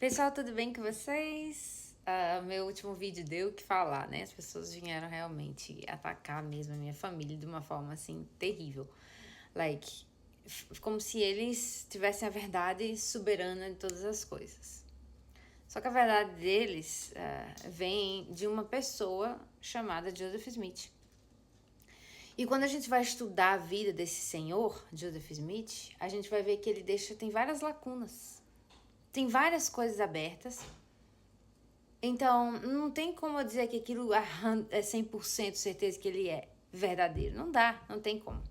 Pessoal, tudo bem com vocês? Meu último vídeo deu o que falar, né? As pessoas vieram realmente atacar mesmo a minha família de uma forma assim terrível. Like, como se eles tivessem a verdade soberana de todas as coisas. Só que a verdade deles vem de uma pessoa chamada Joseph Smith. E quando a gente vai estudar a vida desse senhor, Joseph Smith, a gente vai ver que ele tem várias lacunas. Tem várias coisas abertas. Então, não tem como eu dizer que aquilo é 100% certeza que ele é verdadeiro. Não dá, não tem como.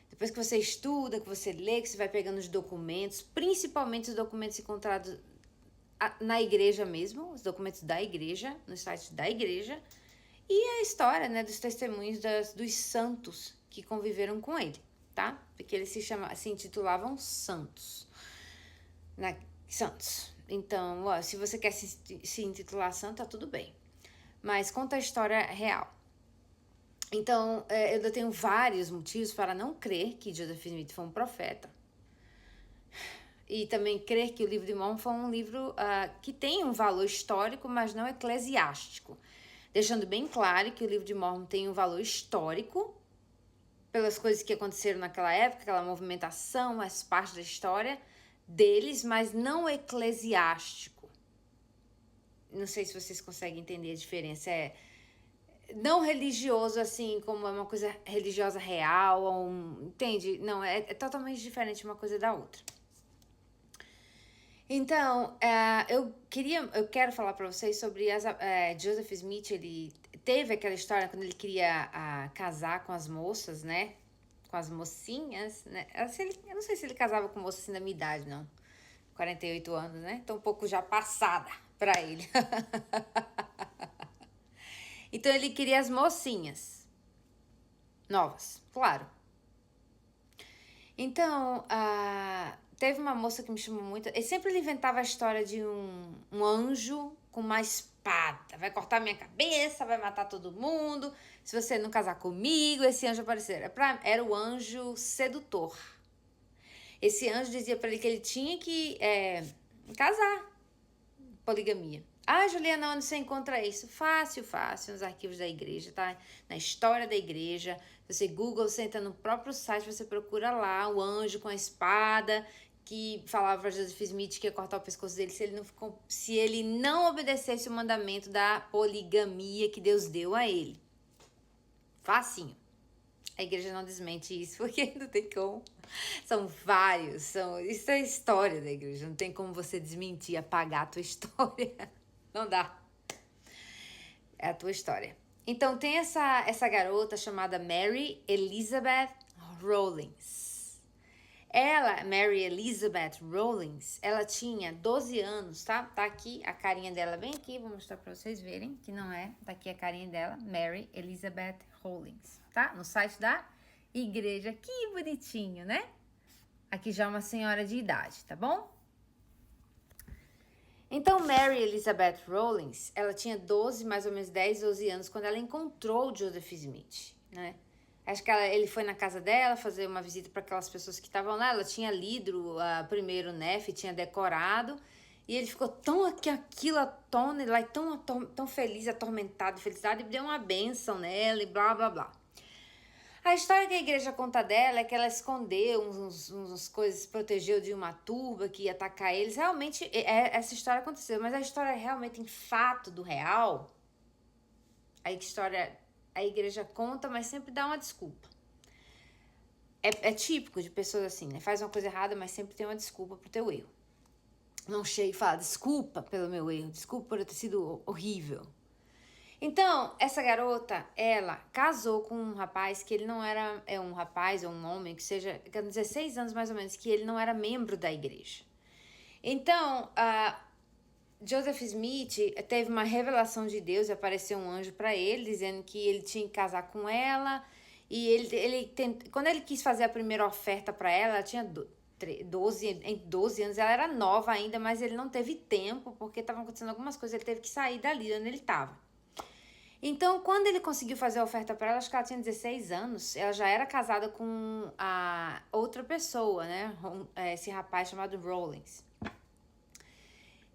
Depois que você estuda, que você lê, que você vai pegando os documentos, principalmente os documentos encontrados na igreja mesmo, os documentos da igreja, no site da igreja, e a história, né, dos testemunhos dos santos que conviveram com ele, tá? Porque eles se intitulavam santos. Santos. Então, se você quer se intitular santo, tá tudo bem. Mas conta a história real. Então, eu tenho vários motivos para não crer que Joseph Smith foi um profeta. E também crer que o livro de Mormon foi um livro que tem um valor histórico, mas não eclesiástico. Deixando bem claro que o livro de Mormon tem um valor histórico pelas coisas que aconteceram naquela época, aquela movimentação, as partes da história deles, mas não eclesiástico. Não sei se vocês conseguem entender a diferença. Não religioso, assim, como é uma coisa religiosa real, entende? Não, é totalmente diferente uma coisa da outra. Então, eu quero falar para vocês sobre Joseph Smith. Ele teve aquela história quando ele queria casar com as moças, né? Com as mocinhas, né? Eu não sei se ele casava com moças assim da minha idade, não. 48 anos, né? Tô um pouco já passada pra ele. Então ele queria as mocinhas. Novas, claro. Então, teve uma moça que me chamou muito. Ele inventava a história de um anjo com uma espada. Vai cortar minha cabeça, vai matar todo mundo. Se você não casar comigo, esse anjo aparecer. Era o anjo sedutor. Esse anjo dizia para ele que ele tinha que casar. Poligamia. Juliana, onde você encontra isso? Fácil, nos arquivos da igreja, tá? Na história da igreja. Você Google, você entra no próprio site, você procura lá o anjo com a espada que falava para Joseph Smith que ia cortar o pescoço dele se ele não obedecesse o mandamento da poligamia que Deus deu a ele. Facinho. A igreja não desmente isso, porque não tem como. São vários, isso é a história da igreja. Não tem como você desmentir, apagar a tua história. Não dá. É a tua história. Então, tem essa garota chamada Mary Elizabeth Rawlings. Mary Elizabeth Rawlings, ela tinha 12 anos, tá? Tá aqui a carinha dela bem aqui, vou mostrar pra vocês verem, que não é. Tá aqui a carinha dela, Mary Elizabeth Rawlings, tá? No site da igreja, que bonitinho, né? Aqui já é uma senhora de idade, tá bom? Então, Mary Elizabeth Rawlings, ela tinha mais ou menos 10, 12 anos, quando ela encontrou o Joseph Smith, né? Acho que ele foi na casa dela fazer uma visita para aquelas pessoas que estavam lá. Ela tinha lido primeiro Nefe, tinha decorado. E ele ficou tão aquilo à tona, tão feliz, atormentado de felicidade, e deu uma bênção nela e blá, blá, blá. A história que a igreja conta dela é que ela escondeu umas coisas, protegeu de uma turba que ia atacar eles. Realmente, essa história aconteceu, mas a história realmente em fato do real, a igreja conta, mas sempre dá uma desculpa. É típico de pessoas assim, né? Faz uma coisa errada, mas sempre tem uma desculpa pro teu erro. Não chega e fala, desculpa pelo meu erro, desculpa por eu ter sido horrível. Então, essa garota, ela casou com um rapaz que ele não era um rapaz ou um homem, que seja, com 16 anos mais ou menos, que ele não era membro da igreja. Então, Joseph Smith teve uma revelação de Deus e apareceu um anjo para ele, dizendo que ele tinha que casar com ela. E quando ele quis fazer a primeira oferta para ela tinha 12 anos, ela era nova ainda, mas ele não teve tempo, porque estavam acontecendo algumas coisas, ele teve que sair dali onde ele estava. Então, quando ele conseguiu fazer a oferta para ela, acho que ela tinha 16 anos, ela já era casada com a outra pessoa, né? Esse rapaz chamado Rawlings.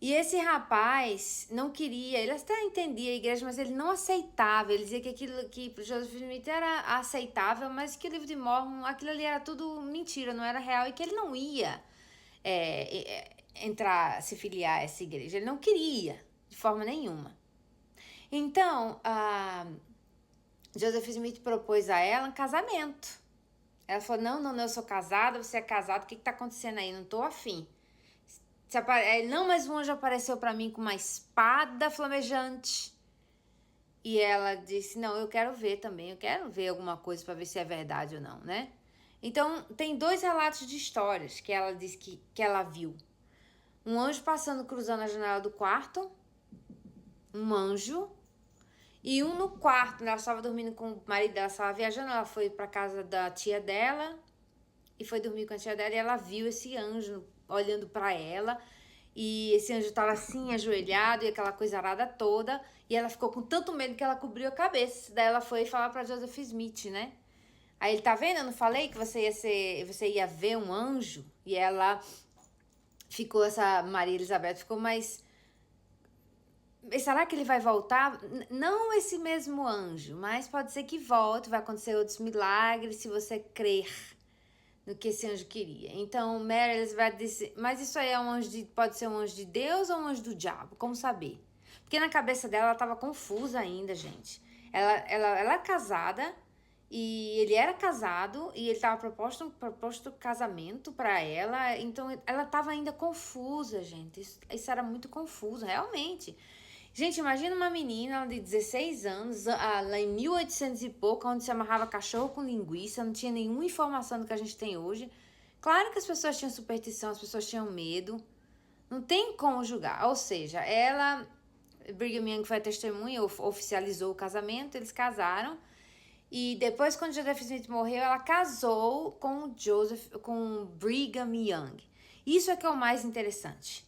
E esse rapaz não queria, ele até entendia a igreja, mas ele não aceitava. Ele dizia que aquilo que para Joseph Smith era aceitável, mas que o livro de Mormon, aquilo ali era tudo mentira, não era real, e que ele não ia entrar, se filiar a essa igreja. Ele não queria, de forma nenhuma. Então, Joseph Smith propôs a ela um casamento. Ela falou, não, eu sou casada, você é casado, o que tá acontecendo aí? Não tô afim. Não, mas um anjo apareceu para mim com uma espada flamejante. E ela disse, não, eu quero ver também, eu quero ver alguma coisa para ver se é verdade ou não, né? Então, tem 2 relatos de histórias que ela disse que ela viu. Um anjo passando, cruzando a janela do quarto, um anjo, e um no quarto, ela estava dormindo com o marido dela, estava viajando, ela foi para casa da tia dela, e foi dormir com a tia dela, e ela viu esse anjo olhando para ela, e esse anjo estava assim, ajoelhado, e aquela coisa arada toda, e ela ficou com tanto medo que ela cobriu a cabeça. Daí ela foi falar para Joseph Smith, né? Aí ele, tá vendo? Eu não falei que você ia ver um anjo? E ela ficou, essa Maria Elizabeth ficou, mas será que ele vai voltar? Não esse mesmo anjo, mas pode ser que volte, vai acontecer outros milagres se você crer no que esse anjo queria. Então, Mary Elizabeth disse, mas isso aí é pode ser um anjo de Deus ou um anjo do diabo? Como saber? Porque na cabeça dela, ela estava confusa ainda, gente. Ela é casada, e ele era casado, e ele estava proposto casamento para ela, então ela estava ainda confusa, gente. Isso era muito confuso, realmente. Gente, imagina uma menina de 16 anos, lá em 1800 e pouco, onde se amarrava cachorro com linguiça, não tinha nenhuma informação do que a gente tem hoje. Claro que as pessoas tinham superstição, as pessoas tinham medo. Não tem como julgar. Ou seja, Brigham Young foi a testemunha, oficializou o casamento, eles casaram. E depois, quando Joseph Smith morreu, ela casou com Brigham Young. Isso é que é o mais interessante.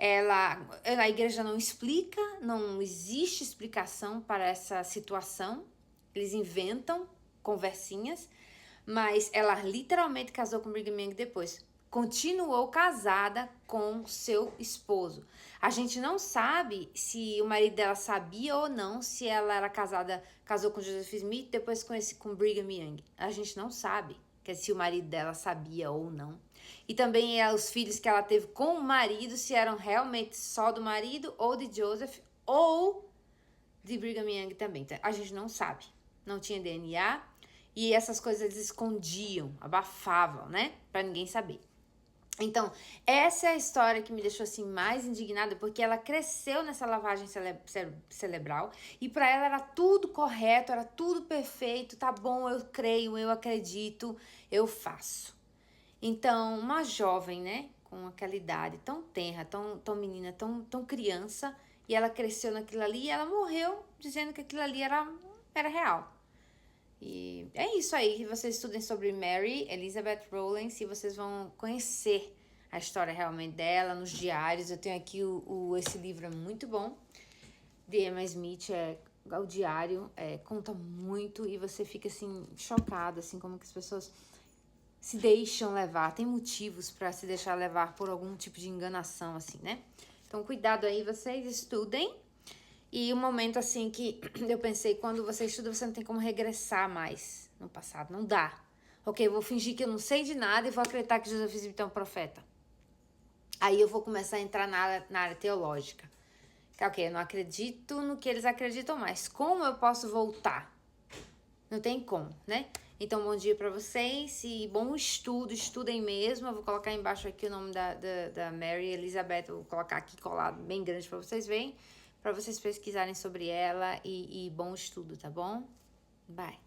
A igreja não explica, não existe explicação para essa situação. Eles inventam conversinhas, mas ela literalmente casou com Brigham Young depois. Continuou casada com seu esposo. A gente não sabe se o marido dela sabia ou não, se ela era casou com Joseph Smith, depois com Brigham Young. A gente não sabe se o marido dela sabia ou não. E também os filhos que ela teve com o marido, se eram realmente só do marido, ou de Joseph, ou de Brigham Young também. A gente não sabe. Não tinha DNA. E essas coisas eles escondiam, abafavam, né? Pra ninguém saber. Então, essa é a história que me deixou assim mais indignada, porque ela cresceu nessa lavagem cerebral e para ela era tudo correto, era tudo perfeito, tá bom, eu creio, eu acredito, eu faço. Então, uma jovem, né, com aquela idade tão tenra, tão menina, tão criança, e ela cresceu naquilo ali e ela morreu dizendo que aquilo ali era real. E é isso aí, que vocês estudem sobre Mary Elizabeth Rowland, e vocês vão conhecer a história realmente dela nos diários. Eu tenho aqui esse livro, é muito bom, de Emma Smith, o diário, conta muito e você fica assim, chocado, assim, como que as pessoas se deixam levar, tem motivos para se deixar levar por algum tipo de enganação, assim, né? Então, cuidado aí, vocês estudem. E um momento assim que eu pensei, quando você estuda, você não tem como regressar mais no passado, não dá. Ok, eu vou fingir que eu não sei de nada e vou acreditar que Joseph Smith é um profeta. Aí eu vou começar a entrar na área teológica. Ok, eu não acredito no que eles acreditam mais. Como eu posso voltar? Não tem como, né? Então, bom dia para vocês e bom estudo, estudem mesmo. Eu vou colocar embaixo aqui o nome da Mary Elizabeth, eu vou colocar aqui colado bem grande para vocês verem, para vocês pesquisarem sobre ela e bom estudo, tá bom? Bye!